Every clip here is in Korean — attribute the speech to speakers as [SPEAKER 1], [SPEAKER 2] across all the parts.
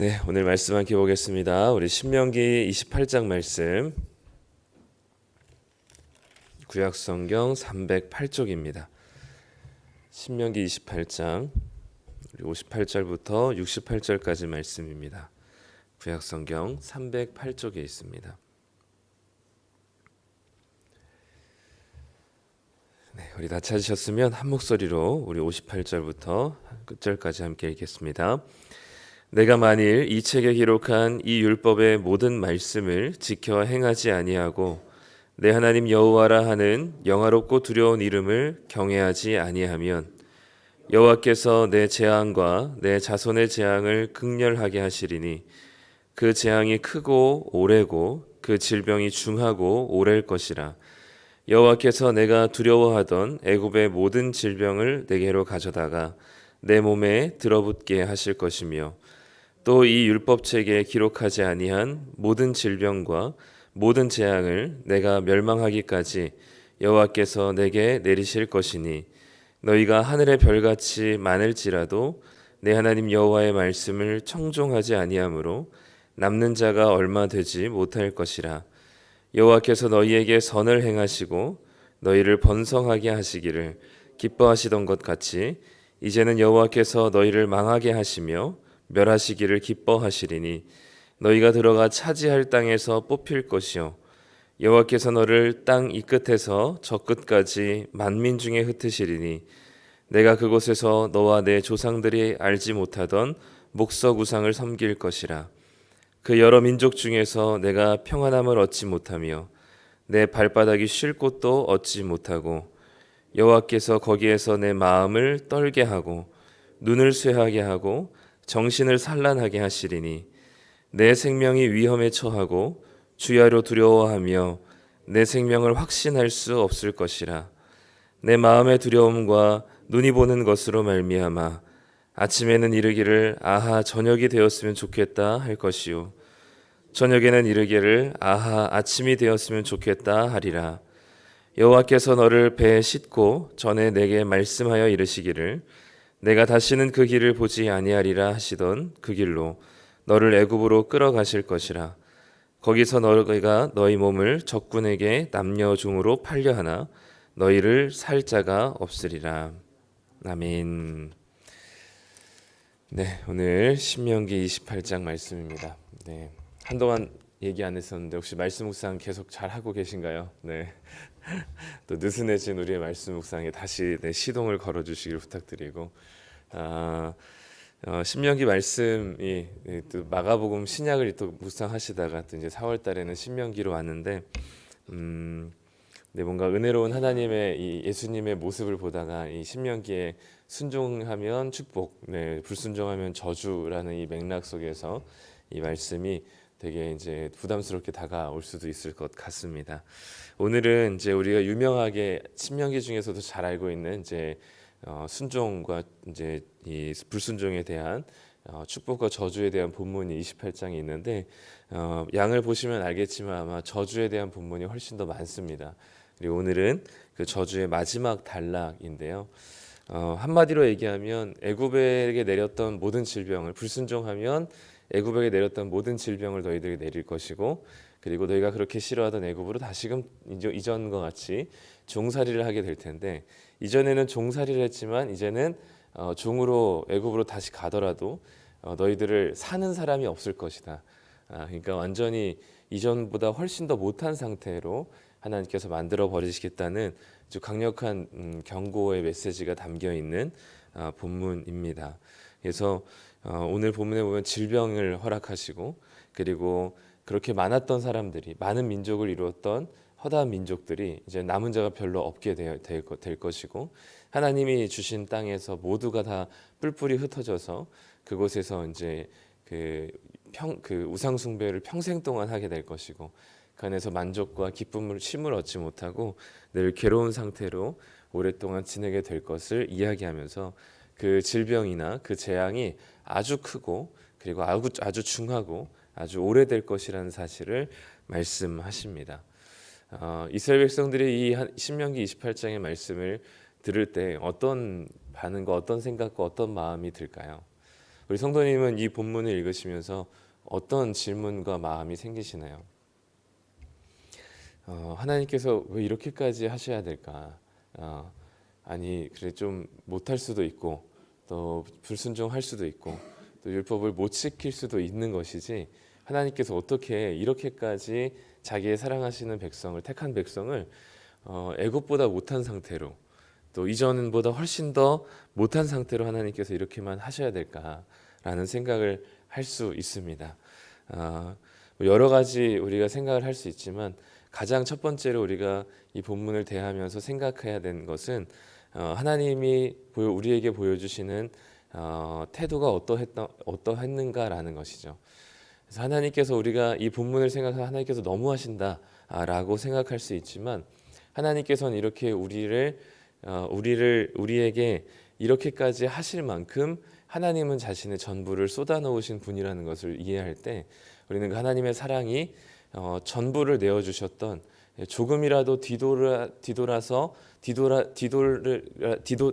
[SPEAKER 1] 네, 오늘 말씀 함께 보겠습니다. 우리 신명기 28장 말씀, 구약성경 308쪽입니다. 신명기 28장 58절부터 68절까지 말씀입니다. 구약성경 308쪽에 있습니다. 네, 우리 다 찾으셨으면 한 목소리로 우리 58절부터 끝절까지 함께 읽겠습니다. 내가 만일 이 책에 기록한 이 율법의 모든 말씀을 지켜 행하지 아니하고 내 하나님 여호와라 하는 영화롭고 두려운 이름을 경외하지 아니하면 여호와께서 내 재앙과 내 자손의 재앙을 극렬하게 하시리니 그 재앙이 크고 오래고 그 질병이 중하고 오래일 것이라. 여호와께서 내가 두려워하던 애굽의 모든 질병을 내게로 가져다가 내 몸에 들어붙게 하실 것이며 또 이 율법책에 기록하지 아니한 모든 질병과 모든 재앙을 내가 멸망하기까지 여호와께서 내게 내리실 것이니 너희가 하늘의 별같이 많을지라도 내 하나님 여호와의 말씀을 청종하지 아니하므로 남는 자가 얼마 되지 못할 것이라. 여호와께서 너희에게 선을 행하시고 너희를 번성하게 하시기를 기뻐하시던 것 같이 이제는 여호와께서 너희를 망하게 하시며 멸하시기를 기뻐하시리니 너희가 들어가 차지할 땅에서 뽑힐 것이요 여호와께서 너를 땅 이 끝에서 저 끝까지 만민 중에 흩으시리니 내가 그곳에서 너와 내 조상들이 알지 못하던 목석 우상을 섬길 것이라. 그 여러 민족 중에서 내가 평안함을 얻지 못하며 내 발바닥이 쉴 곳도 얻지 못하고 여호와께서 거기에서 내 마음을 떨게 하고 눈을 쇠하게 하고 정신을 산란하게 하시리니 내 생명이 위험에 처하고 주야로 두려워하며 내 생명을 확신할 수 없을 것이라. 내 마음의 두려움과 눈이 보는 것으로 말미암아 아침에는 이르기를 아하 저녁이 되었으면 좋겠다 할 것이요 저녁에는 이르기를 아하 아침이 되었으면 좋겠다 하리라. 여호와께서 너를 배에 싣고 전에 내게 말씀하여 이르시기를 내가 다시는 그 길을 보지 아니하리라 하시던 그 길로 너를 애굽으로 끌어가실 것이라. 거기서 너희가 너희 몸을 적군에게 남녀 종으로 팔려 하나 너희를 살 자가 없으리라. 아멘. 네, 오늘 신명기 28장 말씀입니다. 네, 한동안 얘기 안 했었는데 혹시 말씀 묵상 계속 잘 하고 계신가요? 네. 또 느슨해진 우리의 말씀 묵상에 다시 시동을 걸어주시길 부탁드리고, 신명기 말씀이 또 마가복음 신약을 또 묵상하시다가 또 이제 4월달에는 신명기로 왔는데, 뭔가 은혜로운 하나님의 이 예수님의 모습을 보다가 이 신명기에 순종하면 축복, 불순종하면 저주라는 이 맥락 속에서 이 말씀이 되게 이제 부담스럽게 다가올 수도 있을 것 같습니다. 오늘은 이제 우리가 유명하게 신명기 중에서도 잘 알고 있는 이제 순종과 이제 이 불순종에 대한 축복과 저주에 대한 본문이 28장에 있는데 양을 보시면 알겠지만 아마 저주에 대한 본문이 훨씬 더 많습니다. 그리고 오늘은 그 저주의 마지막 단락인데요. 한마디로 얘기하면 애굽에게 내렸던 모든 질병을 불순종하면 애굽에게 내렸던 모든 질병을 너희들에게 내릴 것이고 그리고 너희가 그렇게 싫어하던 애굽으로 다시금 이전과 같이 종살이를 하게 될 텐데 이전에는 종살이를 했지만 이제는 종으로 애굽으로 다시 가더라도 너희들을 사는 사람이 없을 것이다. 그러니까 완전히 이전보다 훨씬 더 못한 상태로 하나님께서 만들어 버리시겠다는 아주 강력한 경고의 메시지가 담겨 있는 본문입니다. 그래서 오늘 본문에 보면 질병을 허락하시고 그리고 그렇게 많았던 사람들이 많은 민족을 이루었던 허다한 민족들이 이제 남은 자가 별로 없게 될 것이고 하나님이 주신 땅에서 모두가 다 뿔뿔이 흩어져서 그곳에서 이제 그 우상 숭배를 평생 동안 하게 될 것이고 그 안에서 만족과 기쁨을 쉼을 얻지 못하고 늘 괴로운 상태로 오랫동안 지내게 될 것을 이야기하면서 그 질병이나 그 재앙이 아주 크고 그리고 아주 중하고 아주 오래될 것이라는 사실을 말씀하십니다. 이스라엘 백성들이 이 신명기 28장의 말씀을 들을 때 어떤 반응과 어떤 생각과 어떤 마음이 들까요? 우리 성도님은 이 본문을 읽으시면서 어떤 질문과 마음이 생기시나요? 하나님께서 왜 이렇게까지 하셔야 될까? 아니 그래 좀 못할 수도 있고 또 불순종할 수도 있고 또 율법을 못 지킬 수도 있는 것이지 하나님께서 어떻게 이렇게까지 자기의 사랑하시는 백성을 택한 백성을 애굽보다 못한 상태로 또 이전보다 훨씬 더 못한 상태로 하나님께서 이렇게만 하셔야 될까라는 생각을 할 수 있습니다. 여러 가지 우리가 생각을 할 수 있지만 가장 첫 번째로 우리가 이 본문을 대하면서 생각해야 되는 것은 하나님이 우리에게 보여주시는 태도가 어떠했는가라는 것이죠. 그래서 하나님께서 우리가 이 본문을 생각하면 하나님께서 너무하신다라고 생각할 수 있지만 하나님께서는 이렇게 우리에게 이렇게까지 하실 만큼 하나님은 자신의 전부를 쏟아놓으신 분이라는 것을 이해할 때 우리는 그 하나님의 사랑이 전부를 내어주셨던 조금이라도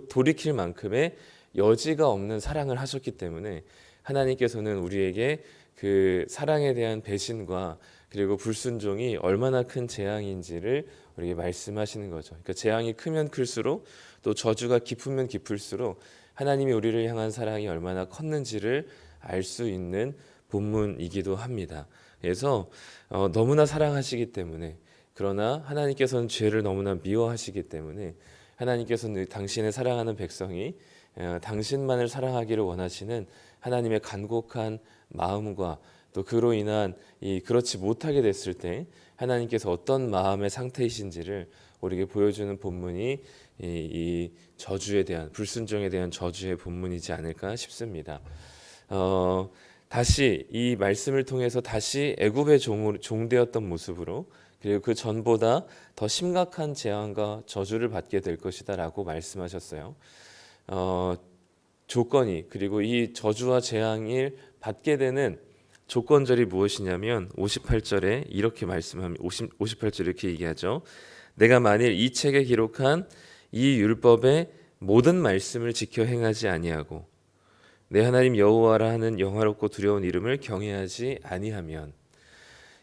[SPEAKER 1] 돌이킬 만큼의 여지가 없는 사랑을 하셨기 때문에 하나님께서는 우리에게 그 사랑에 대한 배신과 그리고 불순종이 얼마나 큰 재앙인지를 우리에게 말씀하시는 거죠. 그러니까 재앙이 크면 클수록 또 저주가 깊으면 깊을수록 하나님이 우리를 향한 사랑이 얼마나 컸는지를 알 수 있는 본문이기도 합니다. 그래서 너무나 사랑하시기 때문에 그러나 하나님께서는 죄를 너무나 미워하시기 때문에 하나님께서는 당신의 사랑하는 백성이 당신만을 사랑하기를 원하시는 하나님의 간곡한 마음과 또 그로 인한 그렇지 못하게 됐을 때 하나님께서 어떤 마음의 상태이신지를 우리에게 보여주는 본문이 이 저주에 대한 불순종에 대한 저주의 본문이지 않을까 싶습니다. 다시 이 말씀을 통해서 다시 애굽의 종되었던 모습으로 그리고 그 전보다 더 심각한 재앙과 저주를 받게 될 것이다라고 말씀하셨어요. 조건이 그리고 이 저주와 재앙을 받게 되는 조건절이 무엇이냐면 58절에 이렇게 말씀합니다. 58절 이렇게 얘기하죠. 내가 만일 이 책에 기록한 이 율법의 모든 말씀을 지켜 행하지 아니하고 내 하나님 여호와라 하는 영화롭고 두려운 이름을 경외하지 아니하면,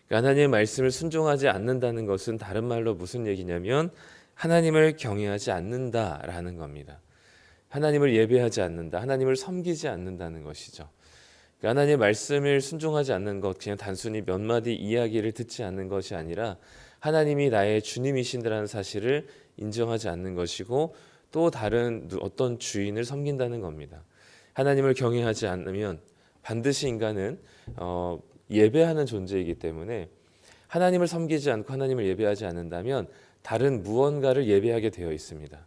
[SPEAKER 1] 그러니까 하나님의 말씀을 순종하지 않는다는 것은 다른 말로 무슨 얘기냐면 하나님을 경외하지 않는다라는 겁니다. 하나님을 예배하지 않는다, 하나님을 섬기지 않는다는 것이죠. 그러니까 하나님의 말씀을 순종하지 않는 것, 그냥 단순히 몇 마디 이야기를 듣지 않는 것이 아니라 하나님이 나의 주님이신다는 사실을 인정하지 않는 것이고 또 다른 어떤 주인을 섬긴다는 겁니다. 하나님을 경외하지 않으면 반드시 인간은 예배하는 존재이기 때문에 하나님을 섬기지 않고 하나님을 예배하지 않는다면 다른 무언가를 예배하게 되어 있습니다.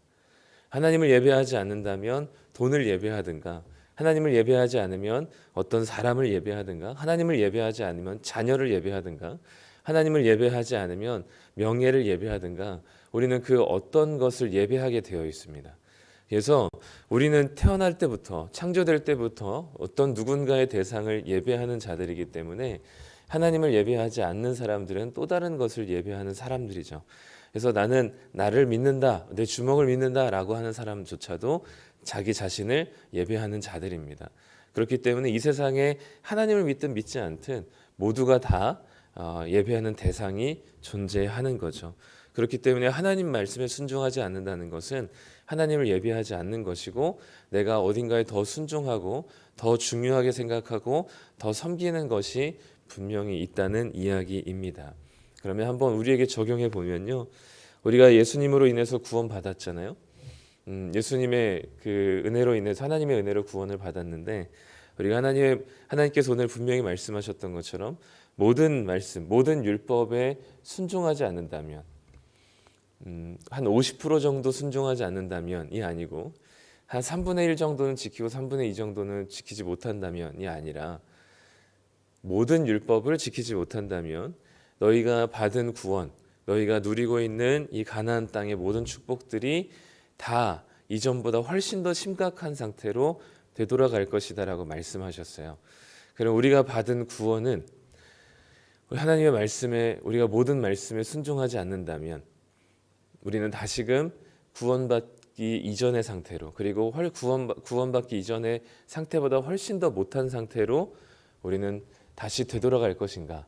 [SPEAKER 1] 하나님을 예배하지 않는다면 돈을 예배하든가, 하나님을 예배하지 않으면 어떤 사람을 예배하든가, 하나님을 예배하지 않으면 자녀를 예배하든가, 하나님을 예배하지 않으면 명예를 예배하든가, 우리는 그 어떤 것을 예배하게 되어 있습니다. 그래서 우리는 태어날 때부터 창조될 때부터 어떤 누군가의 대상을 예배하는 자들이기 때문에 하나님을 예배하지 않는 사람들은 또 다른 것을 예배하는 사람들이죠. 그래서 나는 나를 믿는다, 내 주먹을 믿는다라고 하는 사람조차도 자기 자신을 예배하는 자들입니다. 그렇기 때문에 이 세상에 하나님을 믿든 믿지 않든 모두가 다 예배하는 대상이 존재하는 거죠. 그렇기 때문에 하나님 말씀에 순종하지 않는다는 것은 하나님을 예배하지 않는 것이고 내가 어딘가에 더 순종하고 더 중요하게 생각하고 더 섬기는 것이 분명히 있다는 이야기입니다. 그러면 한번 우리에게 적용해 보면요, 우리가 예수님으로 인해서 구원받았잖아요. 예수님의 그 은혜로 인해서 하나님의 은혜로 구원을 받았는데 우리가 하나님께서 오늘 분명히 말씀하셨던 것처럼 모든 말씀, 모든 율법에 순종하지 않는다면, 한 50% 정도 순종하지 않는다면이 아니고 한 3분의 1 정도는 지키고 3분의 2 정도는 지키지 못한다면이 아니라 모든 율법을 지키지 못한다면 너희가 받은 구원, 너희가 누리고 있는 이 가나안 땅의 모든 축복들이 다 이전보다 훨씬 더 심각한 상태로 되돌아갈 것이다라고 말씀하셨어요. 그럼 우리가 받은 구원은 하나님의 말씀에, 우리가 모든 말씀에 순종하지 않는다면 우리는 다시금 구원받기 이전의 상태로, 그리고 구원받기 이전의 상태보다 훨씬 더 못한 상태로 우리는 다시 되돌아갈 것인가?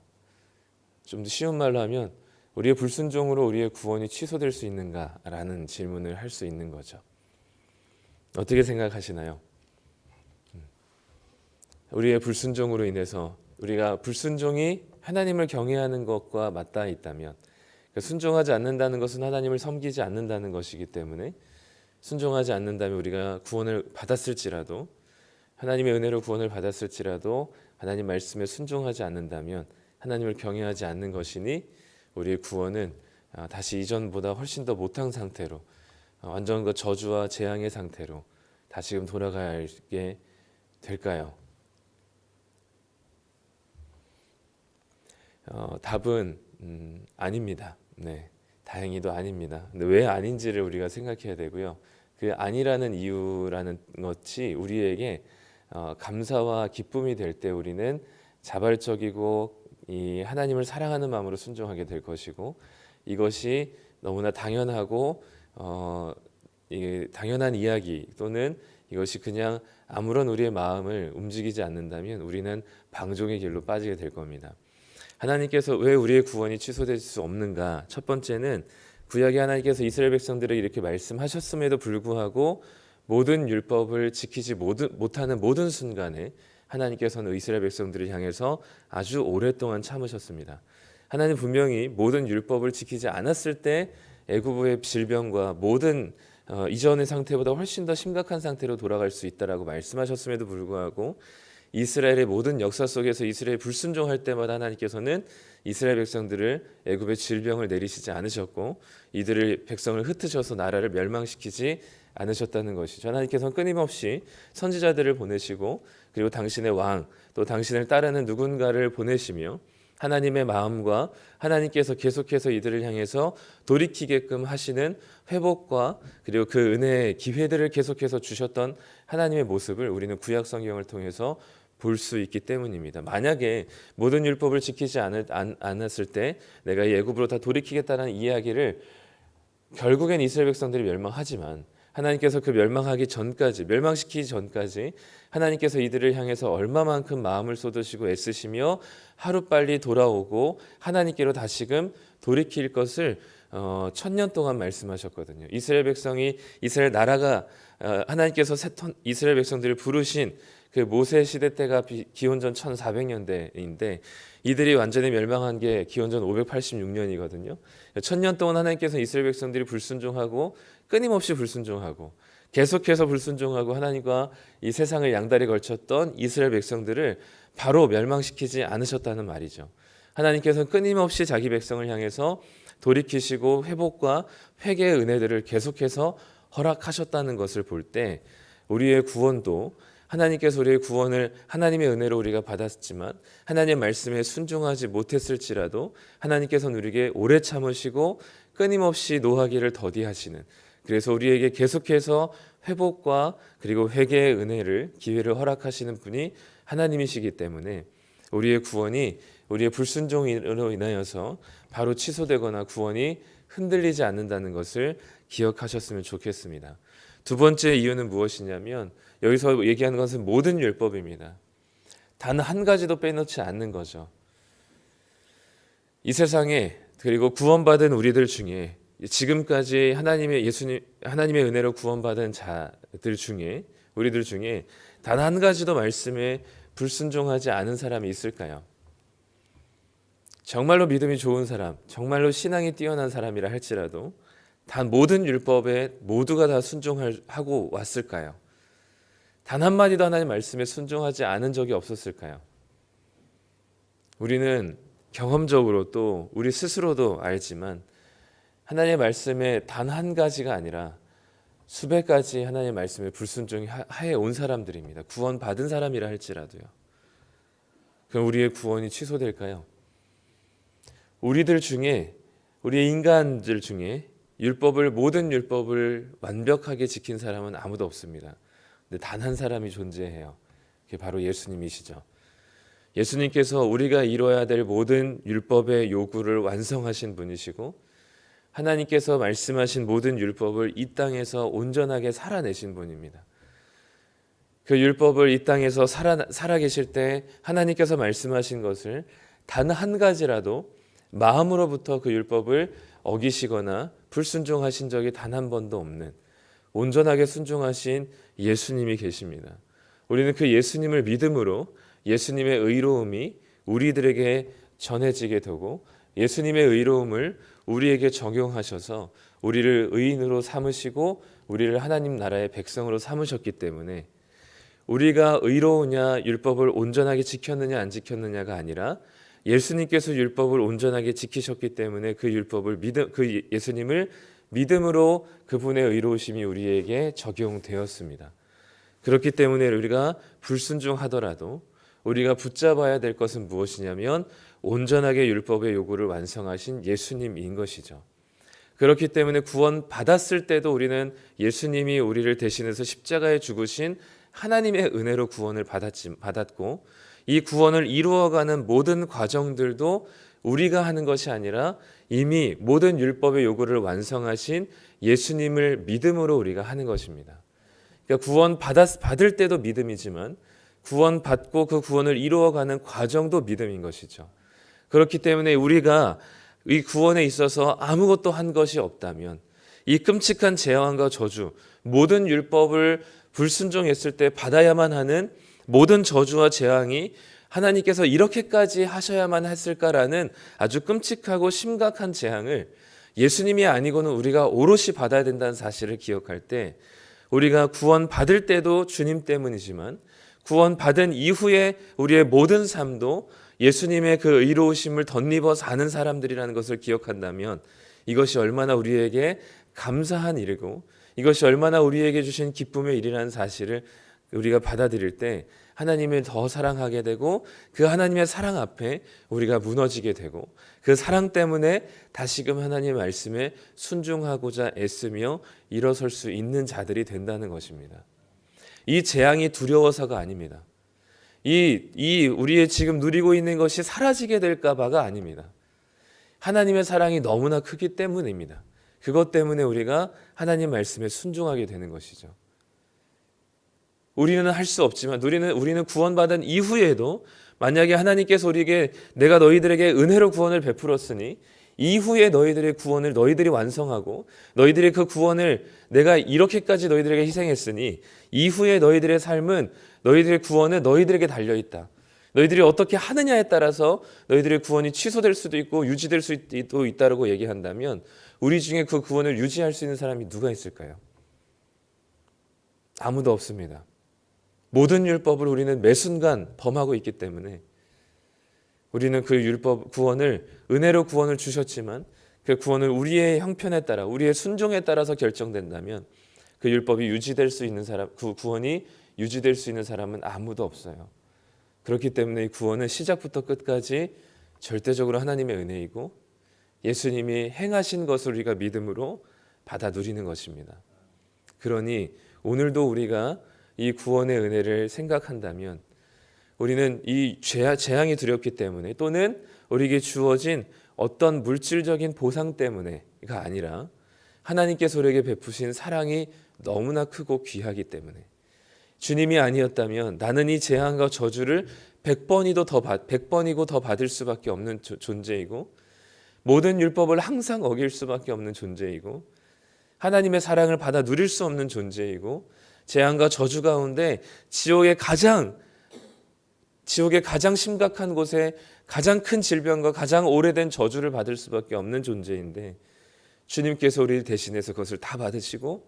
[SPEAKER 1] 좀 더 쉬운 말로 하면 우리의 불순종으로 우리의 구원이 취소될 수 있는가라는 질문을 할 수 있는 거죠. 어떻게 생각하시나요? 우리의 불순종으로 인해서 우리가 불순종이 하나님을 경외하는 것과 맞닿아 있다면, 그러니까 순종하지 않는다는 것은 하나님을 섬기지 않는다는 것이기 때문에 순종하지 않는다면 우리가 구원을 받았을지라도, 하나님의 은혜로 구원을 받았을지라도 하나님 말씀에 순종하지 않는다면 하나님을 경외하지 않는 것이니 우리의 구원은 다시 이전보다 훨씬 더 못한 상태로, 완전 그 저주와 재앙의 상태로 다시금 돌아가게 될까요? 답은 아닙니다. 네, 다행히도 아닙니다. 근데 왜 아닌지를 우리가 생각해야 되고요. 그 아니라는 이유라는 것이 우리에게 감사와 기쁨이 될 때 우리는 자발적이고 이 하나님을 사랑하는 마음으로 순종하게 될 것이고, 이것이 너무나 당연하고 이게 당연한 이야기 또는 이것이 그냥 아무런 우리의 마음을 움직이지 않는다면 우리는 방종의 길로 빠지게 될 겁니다. 하나님께서 왜 우리의 구원이 취소될 수 없는가? 첫 번째는 구약의 하나님께서 이스라엘 백성들을 이렇게 말씀하셨음에도 불구하고 모든 율법을 지키지 못하는 모든 순간에 하나님께서는 이스라엘 백성들을 향해서 아주 오랫동안 참으셨습니다. 하나님 분명히 모든 율법을 지키지 않았을 때 애굽의 질병과 모든 이전의 상태보다 훨씬 더 심각한 상태로 돌아갈 수 있다라고 말씀하셨음에도 불구하고 이스라엘의 모든 역사 속에서 이스라엘 불순종할 때마다 하나님께서는 이스라엘 백성들을 애굽의 질병을 내리시지 않으셨고 이들을 백성을 흩으셔서 나라를 멸망시키지 않으셨다는 것이죠. 하나님께서는 끊임없이 선지자들을 보내시고 그리고 당신의 왕 또 당신을 따르는 누군가를 보내시며 하나님의 마음과 하나님께서 계속해서 이들을 향해서 돌이키게끔 하시는 회복과 그리고 그 은혜의 기회들을 계속해서 주셨던 하나님의 모습을 우리는 구약 성경을 통해서 볼 수 있기 때문입니다. 만약에 모든 율법을 지키지 않았을 때 내가 이 애굽으로 다 돌이키겠다는 이야기를 결국엔 이스라엘 백성들이 멸망하지만 하나님께서 그 멸망시키기 전까지 하나님께서 이들을 향해서 얼마만큼 마음을 쏟으시고 애쓰시며 하루빨리 돌아오고 하나님께로 다시금 돌이킬 것을 1000년 동안 말씀하셨거든요. 이스라엘 백성이 이스라엘 나라가 하나님께서 이스라엘 백성들을 부르신 그 모세 시대 때가 기원전 1400년대인데 이들이 완전히 멸망한 게 기원전 586년이거든요. 1000년 동안 하나님께서 이스라엘 백성들이 불순종하고 끊임없이 불순종하고 계속해서 불순종하고 하나님과 이 세상을 양다리 걸쳤던 이스라엘 백성들을 바로 멸망시키지 않으셨다는 말이죠. 하나님께서는 끊임없이 자기 백성을 향해서 돌이키시고 회복과 회개의 은혜들을 계속해서 허락하셨다는 것을 볼 때 우리의 구원도 하나님께서 우리의 구원을 하나님의 은혜로 우리가 받았지만 하나님의 말씀에 순종하지 못했을지라도 하나님께서는 우리에게 오래 참으시고 끊임없이 노하기를 더디하시는, 그래서 우리에게 계속해서 회복과 그리고 회개의 은혜를 기회를 허락하시는 분이 하나님이시기 때문에 우리의 구원이 우리의 불순종으로 인하여서 바로 취소되거나 구원이 흔들리지 않는다는 것을 기억하셨으면 좋겠습니다. 두 번째 이유는 무엇이냐면 여기서 얘기하는 것은 모든 율법입니다. 단 한 가지도 빼놓지 않는 거죠. 이 세상에 그리고 구원받은 우리들 중에 지금까지 하나님의 은혜로 구원받은 자들 중에 우리들 중에 단 한 가지도 말씀에 불순종하지 않은 사람이 있을까요? 정말로 믿음이 좋은 사람, 정말로 신앙이 뛰어난 사람이라 할지라도 단 모든 율법에 모두가 다 순종하고 왔을까요? 단 한마디도 하나님 말씀에 순종하지 않은 적이 없었을까요? 우리는 경험적으로 또 우리 스스로도 알지만 하나님의 말씀에 단 한 가지가 아니라 수백 가지 하나님의 말씀에 불순종해 온 사람들입니다. 구원받은 사람이라 할지라도요. 그럼 우리의 구원이 취소될까요? 우리의 인간들 중에 모든 율법을 완벽하게 지킨 사람은 아무도 없습니다. 근데 단 한 사람이 존재해요. 그게 바로 예수님이시죠. 예수님께서 우리가 이뤄야 될 모든 율법의 요구를 완성하신 분이시고 하나님께서 말씀하신 모든 율법을 이 땅에서 온전하게 살아내신 분입니다. 그 율법을 이 땅에서 살아계실 때 하나님께서 말씀하신 것을 단 한 가지라도 마음으로부터 그 율법을 어기시거나 불순종하신 적이 단 한 번도 없는 온전하게 순종하신 예수님이 계십니다. 우리는 그 예수님을 믿음으로 예수님의 의로움이 우리들에게 전해지게 되고 예수님의 의로움을 우리에게 적용하셔서 우리를 의인으로 삼으시고 우리를 하나님 나라의 백성으로 삼으셨기 때문에 우리가 의로우냐 율법을 온전하게 지켰느냐 안 지켰느냐가 아니라 예수님께서 율법을 온전하게 지키셨기 때문에 그 예수님을 믿음으로 그분의 의로우심이 우리에게 적용되었습니다. 그렇기 때문에 우리가 불순종하더라도 우리가 붙잡아야 될 것은 무엇이냐면 온전하게 율법의 요구를 완성하신 예수님인 것이죠. 그렇기 때문에 구원 받았을 때도 우리는 예수님이 우리를 대신해서 십자가에 죽으신 하나님의 은혜로 구원을 받았고 이 구원을 이루어가는 모든 과정들도 우리가 하는 것이 아니라 이미 모든 율법의 요구를 완성하신 예수님을 믿음으로 우리가 하는 것입니다. 그러니까 구원 받을 때도 믿음이지만 구원 받고 그 구원을 이루어가는 과정도 믿음인 것이죠. 그렇기 때문에 우리가 이 구원에 있어서 아무것도 한 것이 없다면 이 끔찍한 재앙과 저주, 모든 율법을 불순종했을 때 받아야만 하는 모든 저주와 재앙이 하나님께서 이렇게까지 하셔야만 했을까라는 아주 끔찍하고 심각한 재앙을 예수님이 아니고는 우리가 오롯이 받아야 된다는 사실을 기억할 때 우리가 구원 받을 때도 주님 때문이지만 구원 받은 이후에 우리의 모든 삶도 예수님의 그 의로우심을 덧입어 사는 사람들이라는 것을 기억한다면 이것이 얼마나 우리에게 감사한 일이고 이것이 얼마나 우리에게 주신 기쁨의 일이라는 사실을 우리가 받아들일 때 하나님을 더 사랑하게 되고 그 하나님의 사랑 앞에 우리가 무너지게 되고 그 사랑 때문에 다시금 하나님의 말씀에 순종하고자 애쓰며 일어설 수 있는 자들이 된다는 것입니다. 이 재앙이 두려워서가 아닙니다. 우리의 지금 누리고 있는 것이 사라지게 될까 봐가 아닙니다. 하나님의 사랑이 너무나 크기 때문입니다. 그것 때문에 우리가 하나님 말씀에 순종하게 되는 것이죠. 우리는 할 수 없지만 우리는 구원받은 이후에도 만약에 하나님께서 우리에게 내가 너희들에게 은혜로 구원을 베풀었으니 이후에 너희들의 구원을 너희들이 완성하고 너희들의 그 구원을 내가 이렇게까지 너희들에게 희생했으니 이후에 너희들의 삶은 너희들의 구원은 너희들에게 달려있다. 너희들이 어떻게 하느냐에 따라서 너희들의 구원이 취소될 수도 있고 유지될 수도 있다고 얘기한다면 우리 중에 그 구원을 유지할 수 있는 사람이 누가 있을까요? 아무도 없습니다. 모든 율법을 우리는 매 순간 범하고 있기 때문에 우리는 그 율법 구원을 은혜로 구원을 주셨지만 그 구원을 우리의 형편에 따라 우리의 순종에 따라서 결정된다면 그 율법이 유지될 수 있는 사람, 그 구원이 유지될 수 있는 사람은 아무도 없어요. 그렇기 때문에 이 구원은 시작부터 끝까지 절대적으로 하나님의 은혜이고 예수님이 행하신 것을 우리가 믿음으로 받아 누리는 것입니다. 그러니 오늘도 우리가 이 구원의 은혜를 생각한다면 우리는 이 재앙이 두렵기 때문에 또는 우리에게 주어진 어떤 물질적인 보상 때문에가 아니라 하나님께서 우리에게 베푸신 사랑이 너무나 크고 귀하기 때문에 주님이 아니었다면 나는 이 재앙과 저주를 100번이고 더 받을 수밖에 없는 존재이고 모든 율법을 항상 어길 수밖에 없는 존재이고 하나님의 사랑을 받아 누릴 수 없는 존재이고 재앙과 저주 가운데 지옥의 가장 심각한 곳에 가장 큰 질병과 가장 오래된 저주를 받을 수밖에 없는 존재인데 주님께서 우리를 대신해서 그것을 다 받으시고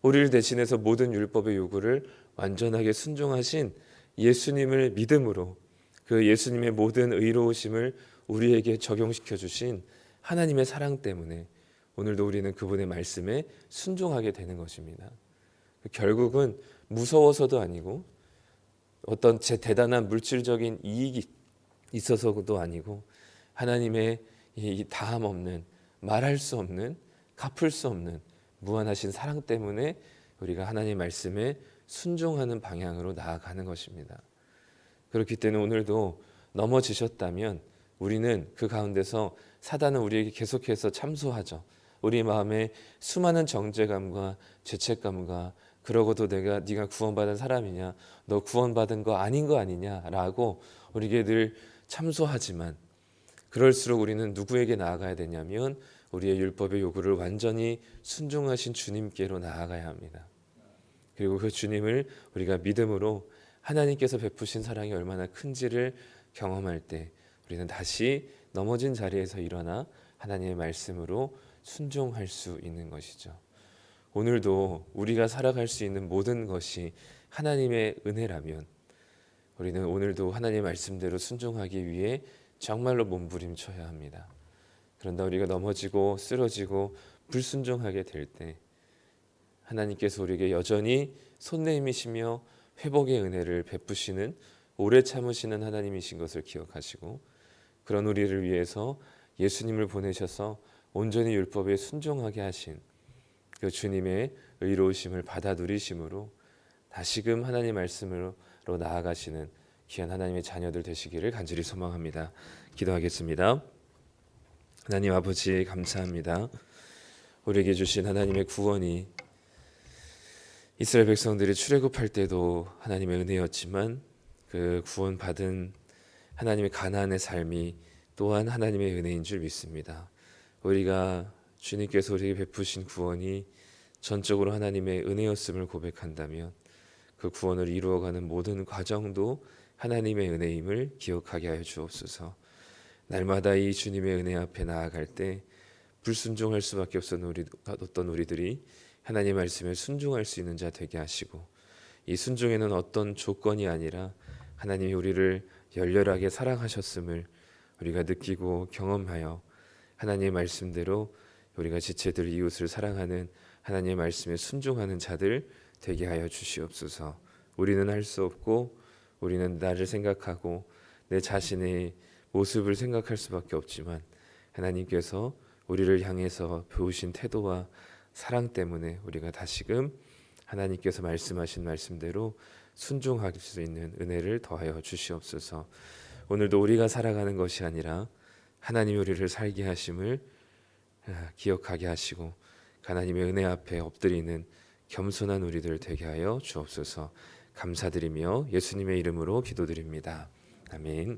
[SPEAKER 1] 우리를 대신해서 모든 율법의 요구를 완전하게 순종하신 예수님을 믿음으로 그 예수님의 모든 의로우심을 우리에게 적용시켜 주신 하나님의 사랑 때문에 오늘도 우리는 그분의 말씀에 순종하게 되는 것입니다. 결국은 무서워서도 아니고 어떤 대단한 물질적인 이익이 있어서도 아니고 하나님의 이 다함 없는 말할 수 없는 갚을 수 없는 무한하신 사랑 때문에 우리가 하나님의 말씀에 순종하는 방향으로 나아가는 것입니다. 그렇기 때문에 오늘도 넘어지셨다면 우리는 그 가운데서 사단은 우리에게 계속해서 참소하죠. 우리 마음에 수많은 정죄감과 죄책감과 그러고도 네가 구원받은 사람이냐, 너 구원받은 거 아닌 거 아니냐라고 우리에게 늘 참소하지만 그럴수록 우리는 누구에게 나아가야 되냐면 우리의 율법의 요구를 완전히 순종하신 주님께로 나아가야 합니다. 그리고 그 주님을 우리가 믿음으로 하나님께서 베푸신 사랑이 얼마나 큰지를 경험할 때 우리는 다시 넘어진 자리에서 일어나 하나님의 말씀으로 순종할 수 있는 것이죠. 오늘도 우리가 살아갈 수 있는 모든 것이 하나님의 은혜라면 우리는 오늘도 하나님의 말씀대로 순종하기 위해 정말로 몸부림쳐야 합니다. 그런데 우리가 넘어지고 쓰러지고 불순종하게 될 때 하나님께서 우리에게 여전히 손내미시며 회복의 은혜를 베푸시는 오래 참으시는 하나님이신 것을 기억하시고 그런 우리를 위해서 예수님을 보내셔서 온전히 율법에 순종하게 하신 그 주님의 의로우심을 받아 누리심으로 다시금 하나님 말씀으로 나아가시는 귀한 하나님의 자녀들 되시기를 간절히 소망합니다. 기도하겠습니다. 하나님 아버지 감사합니다. 우리에게 주신 하나님의 구원이 이스라엘 백성들이 출애굽할 때도 하나님의 은혜였지만 그 구원받은 하나님의 가나안의 삶이 또한 하나님의 은혜인 줄 믿습니다. 우리가 주님께서 우리에게 베푸신 구원이 전적으로 하나님의 은혜였음을 고백한다면 그 구원을 이루어가는 모든 과정도 하나님의 은혜임을 기억하게 하여 주옵소서. 날마다 이 주님의 은혜 앞에 나아갈 때 불순종할 수밖에 없었던 우리들이 하나님 말씀에 순종할 수 있는 자 되게 하시고 이 순종에는 어떤 조건이 아니라 하나님이 우리를 열렬하게 사랑하셨음을 우리가 느끼고 경험하여 하나님의 말씀대로 우리가 지체들 이웃을 사랑하는 하나님의 말씀에 순종하는 자들 되게 하여 주시옵소서. 우리는 할 수 없고 우리는 나를 생각하고 내 자신의 모습을 생각할 수밖에 없지만 하나님께서 우리를 향해서 보이신 태도와 사랑 때문에 우리가 다시금 하나님께서 말씀하신 말씀대로 순종할 수 있는 은혜를 더하여 주시옵소서. 오늘도 우리가 살아가는 것이 아니라 하나님이 우리를 살게 하심을 기억하게 하시고 하나님의 은혜 앞에 엎드리는 겸손한 우리들 되게 하여 주옵소서. 감사드리며 예수님의 이름으로 기도드립니다. 아멘.